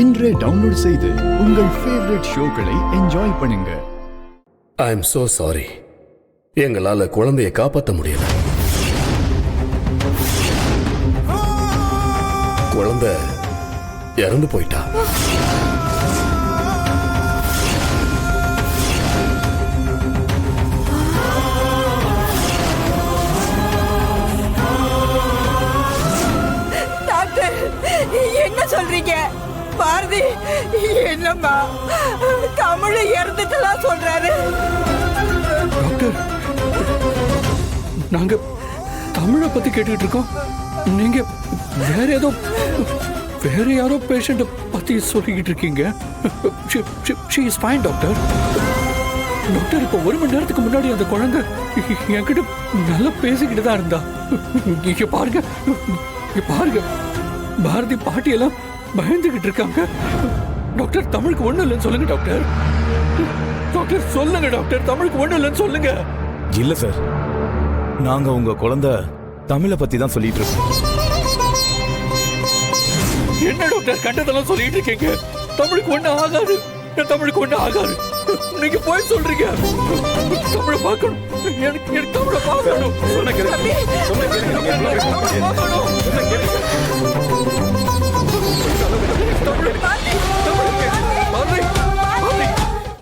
இன்றே டவுன்லோட் செய்து உங்கள் ஃபேவரட் ஷோக்களை என்ஜாய் பண்ணுங்க. I am so sorry. எங்களால குழந்தையை காப்பாற்ற முடியல. குழந்தை இறந்து போயிட்டா. டாக்டர் என்ன சொல்றீங்க? பாரதி என்னம்மா தமிழ் இறந்துட்டுலாம் சொல்றாரு. டாக்டர், நாங்க தமிழை பத்தி கேட்டுட்டு இருக்கோம். நீங்க வேற யாரோ பேஷண்ட பத்தி சொல்லிக்கிட்டு இருக்கீங்க. she is fine doctor. Doctor, இப்போ 1 மணி நேரத்துக்கு முன்னாடி அந்த குழந்தை என்கிட்ட நல்லா பேசிக்கிட்டு தான் இருந்தா. இங்க பாருங்க பாரதி பாட்டி எல்லாம் பயந்துகிட்டு இருக்காங்க. டாக்டர், தமிழுக்கு ஒண்ணும் இல்லைன்னு சொல்லுங்க டாக்டர். டாக்டர் சொல்லுங்க டாக்டர், தமிழுக்கு ஒண்ணும் இல்லைன்னு சொல்லுங்க. இல்ல சார், நாங்க உங்க குழந்தை தமிழை பத்தி தான் சொல்லிட்டு இருக்கோம். என்ன டாக்டர் கண்டதெல்லாம் சொல்லிட்டு இருக்கீங்க? தமிழுக்கு ஒண்ணும் ஆகாது, தமிழுக்கு ஒண்ணும் ஆகாது. நீங்க போய் சொல்றீங்க. தமிழை பார்க்கணும், எனக்கு தமிழை பார்க்கணும். சொன்ன கேளுங்க.